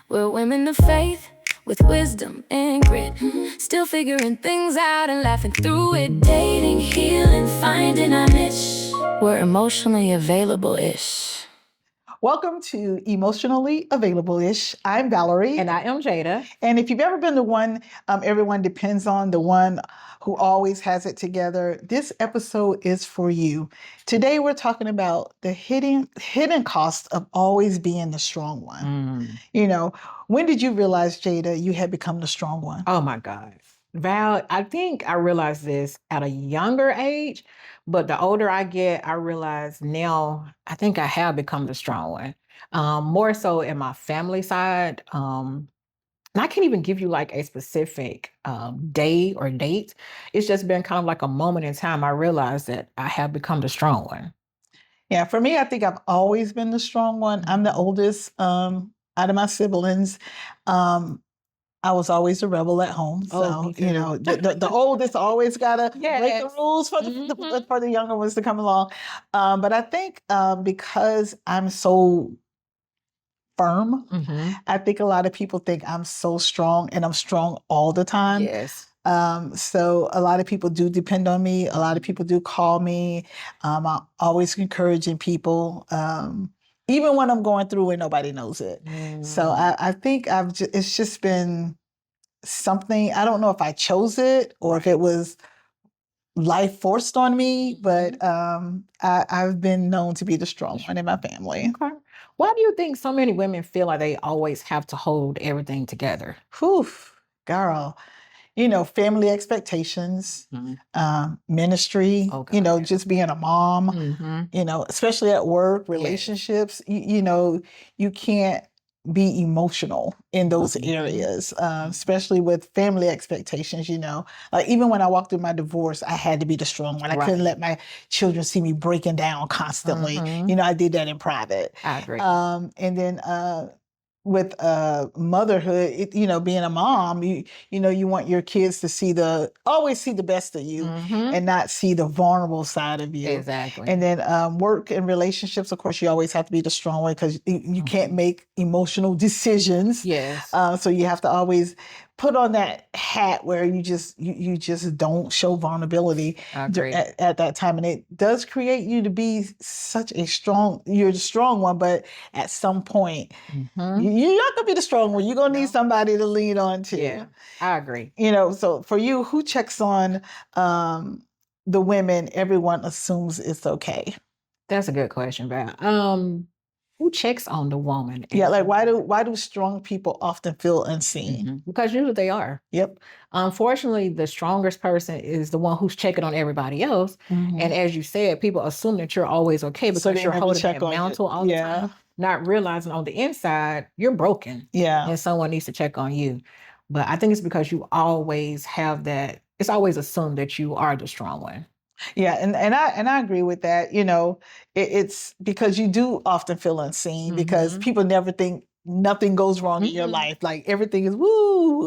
We're women of faith with wisdom and grit, still figuring things out and laughing through it. Dating, healing, finding our niche. We're emotionally available-ish. Welcome to Emotionally Available-ish. I'm Valerie. And I am Jada. And if you've ever been the one everyone depends on, the one who always has it together, this episode is for you. Today we're talking about the hidden cost of always being the strong one. You know, when did you realize, Jada, you had become the strong one? Oh my God. Val, I think I realized this at a younger age, but the older I get, I realize now I think I have become the strong one. More so in my family side. And I can't even give you like a specific day or date. It's just been kind of like a moment in time. I realized that I have become the strong one. Yeah, for me, I think I've always been the strong one. I'm the oldest out of my siblings. I was always a rebel at home. So, you know, the oldest always got to break the rules for the younger ones to come along. But I think because I'm so firm, I think a lot of people think I'm so strong, and I'm strong all the time. Yes. So a lot of people do depend on me. A lot of people do call me. I'm always encouraging people. Even when I'm going through and nobody knows it. So I think it's just been something. I don't know if I chose it or if it was life forced on me, but I've been known to be the strong one in my family. Okay. Why do you think so many women feel like they always have to hold everything together? Whew, girl. You know, family expectations, ministry, just being a mom, especially at work, relationships, you can't be emotional in those areas, especially with family expectations, Like even when I walked through my divorce, I had to be the strong one. I couldn't let my children see me breaking down constantly. I did that in private. I agree. And then with motherhood, being a mom, you want your kids to always see the best of you and not see the vulnerable side of you. Exactly. And then work and relationships, of course, you always have to be the strong one because you can't make emotional decisions. Yes. So you have to always put on that hat where you just don't show vulnerability at that time. And it does create you to be you're the strong one, but at some point, you're not going to be the strong one. You're going to need somebody to lean on to. Yeah, I agree. So for you, who checks on the women everyone assumes it's okay? That's a good question, Val. Who checks on the woman? Yeah, like why do strong people often feel unseen? Because usually they are. Yep. Unfortunately, the strongest person is the one who's checking on everybody else. And as you said, people assume that you're always okay because you're holding that mantle all the time, not realizing on the inside you're broken. Yeah. And someone needs to check on you. But I think it's because you always have that. It's always assumed that you are the strong one. Yeah, and I agree with that. It's because you do often feel unseen because people never think nothing goes wrong in your life. Like everything is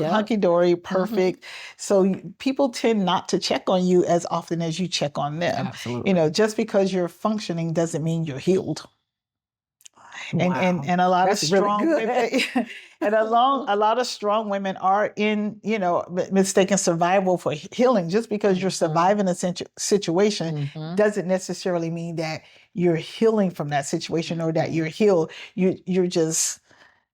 hunky-dory, perfect. So people tend not to check on you as often as you check on them. Absolutely. Just because you're functioning doesn't mean you're healed. Wow. And a lot That's of strong really women, and a lot of strong women are in mistaken survival for healing. Just because you're surviving a situation doesn't necessarily mean that you're healing from that situation or that you're healed. You're just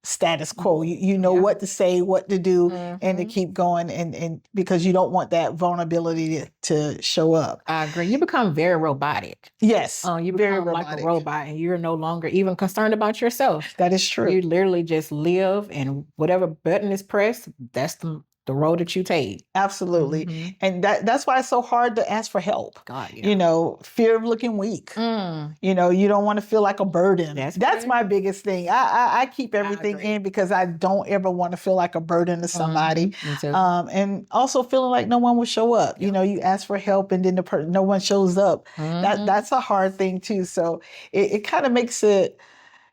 status quo. You know what to say, what to do, and to keep going, and because you don't want that vulnerability to show up. I agree. You become very robotic. Yes, you become very like robotic. a robot, and you're no longer even concerned about yourself. That is true. You literally just live, and whatever button is pressed, that's the road that you take. Absolutely. And that's why it's so hard to ask for help. God, yeah. Fear of looking weak. You don't want to feel like a burden. That's my biggest thing. I keep everything in because I don't ever want to feel like a burden to somebody. Me too. And also feeling like no one will show up. You ask for help and then no one shows up. That's a hard thing too. So it kind of makes it...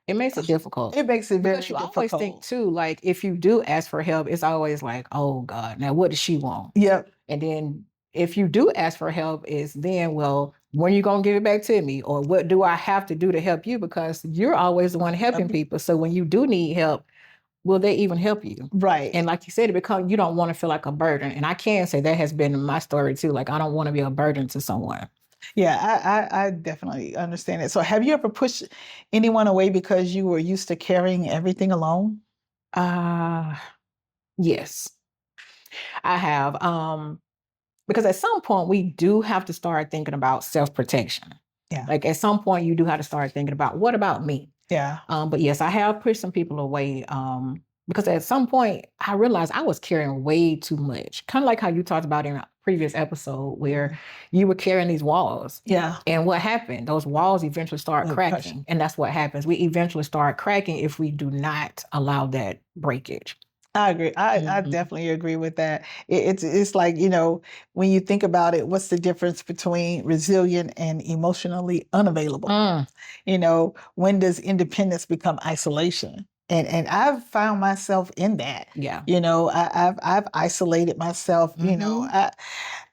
It makes it difficult. It makes it very difficult. difficult. Because you always think too, like if you do ask for help, it's always like, oh God, now what does she want? Yep. And then if you do ask for help, it's then, well, when are you going to give it back to me? Or what do I have to do to help you? Because you're always the one helping people. So when you do need help, will they even help you? Right. And like you said, you don't want to feel like a burden. And I can say that has been my story too. Like, I don't want to be a burden to someone. Yeah, I definitely understand it. So have you ever pushed anyone away because you were used to carrying everything alone? Yes, I have. Because at some point we do have to start thinking about self-protection. Yeah. Like at some point you do have to start thinking about, what about me? Yeah. But yes, I have pushed some people away because at some point I realized I was carrying way too much. Kind of like how you talked about in a previous episode where you were carrying these walls. Yeah. And what happened? Those walls eventually start cracking. And that's what happens. We eventually start cracking if we do not allow that breakage. I agree. I definitely agree with that. It's like, when you think about it, what's the difference between resilient and emotionally unavailable? When does independence become isolation? And I've found myself in that. Yeah. I've isolated myself. And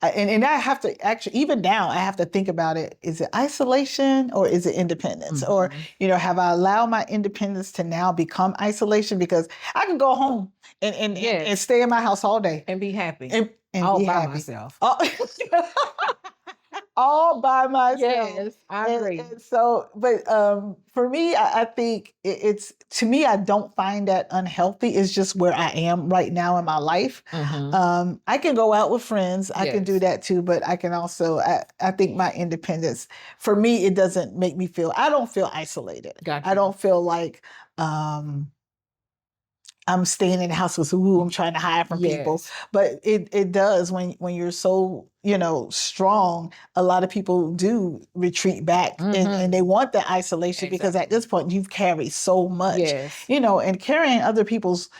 I have to actually, even now, I have to think about it. Is it isolation or is it independence? Or, have I allowed my independence to now become isolation? Because I can go home and stay in my house all day. And be happy. And all be by happy. myself. All by myself. Yes, I agree. And so, but for me, I think to me, I don't find that unhealthy. It's just where I am right now in my life. I can go out with friends. I can do that too, but I can also, I think my independence, for me, it doesn't make me I don't feel isolated. Gotcha. I don't feel like, I'm staying in the house with who I'm trying to hide from people. But it does when you're so, strong, a lot of people do retreat back and they want the isolation because at this point you've carried so much. And carrying other people's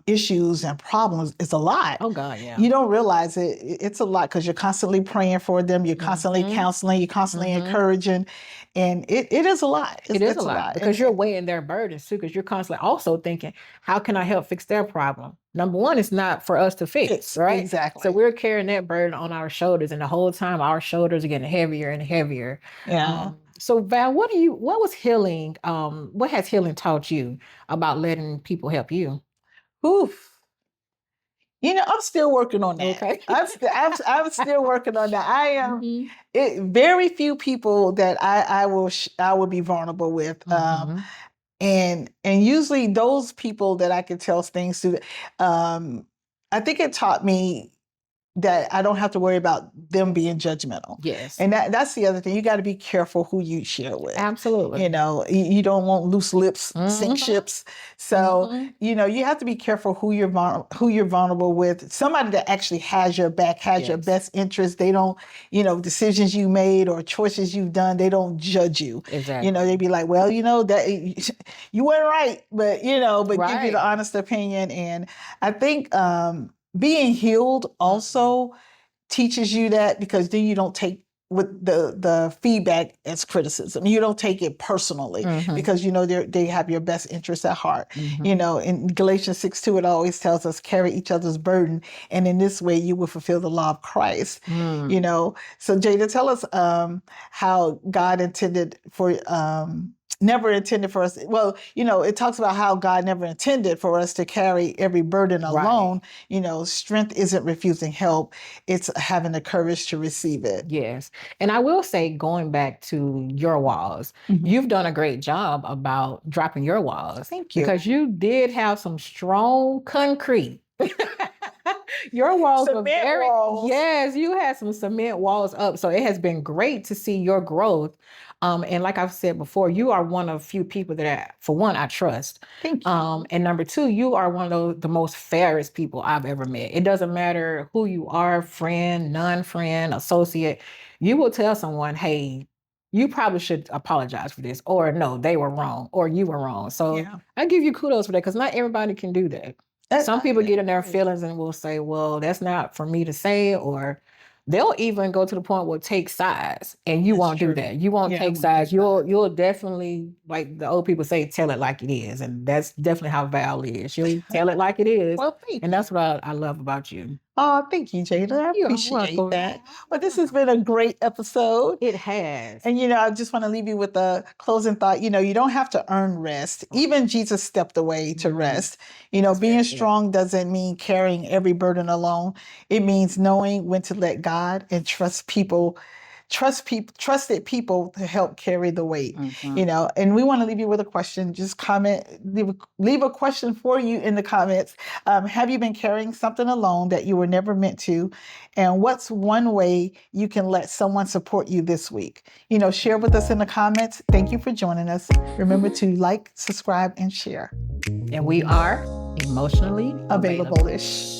issues and problems is a lot. Oh God, yeah. You don't realize it. It's a lot because you're constantly praying for them. You're constantly counseling. You're constantly encouraging. And it is a lot. It is a lot because you're weighing their burdens too, because you're constantly also thinking, how can I help fix their problem? Number one, it's not for us to fix, right? Exactly. So we're carrying that burden on our shoulders, and the whole time our shoulders are getting heavier and heavier. Yeah. So Val, what has healing taught you about letting people help you? Oof. I'm still working on that. Okay. I'm still working on that. I am very few people that I will be vulnerable with. And usually those people that I can tell things to, I think it taught me that I don't have to worry about them being judgmental. Yes. And that's the other thing. You got to be careful who you share with. Absolutely. You don't want loose lips, sink ships. So, you have to be careful who you're vulnerable with. Somebody that actually has your back, has your best interest. They don't, decisions you made or choices you've done, they don't judge you. Exactly. They be like, well, that you weren't right, but give you the honest opinion. And I think, being healed also teaches you that, because then you don't take with the feedback as criticism. You don't take it personally because they have your best interests at heart. In Galatians 6:2, it always tells us carry each other's burden, and in this way you will fulfill the law of Christ. So Jada, tell us how God intended for never intended for us. Well, it talks about how God never intended for us to carry every burden alone. Strength isn't refusing help. It's having the courage to receive it. Yes. And I will say, going back to your walls, you've done a great job about dropping your walls. Thank you. Because you did have some strong concrete. Your walls were very, yes, you had some cement walls up. So it has been great to see your growth. And like I've said before, you are one of few people that, for one, I trust. Thank you. And number two, you are one of the most fairest people I've ever met. It doesn't matter who you are, friend, non-friend, associate. You will tell someone, hey, you probably should apologize for this, or no, they were wrong, or you were wrong. So I give you kudos for that, because not everybody can do that. Some people get in their feelings and will say, well, that's not for me to say, or they'll even go to the point where take sides, and you won't do that. You won't take sides. You'll definitely, like the old people say, tell it like it is. And that's definitely how Val is. She'll tell it like it is. Well, and that's what I love about you. Oh, thank you, Jada. I You're appreciate welcome. that. Well, this has been a great episode. It has. And, I just want to leave you with a closing thought. You don't have to earn rest. Even Jesus stepped away to rest. Being strong doesn't mean carrying every burden alone. It means knowing when to let God and trusted people to help carry the weight. And we want to leave you with a question. Just comment, leave a question for you in the comments. Have you been carrying something alone that you were never meant to? And what's one way you can let someone support you this week? Share with us in the comments. Thank you for joining us. Remember to like, subscribe, and share. And we are emotionally Available-ish.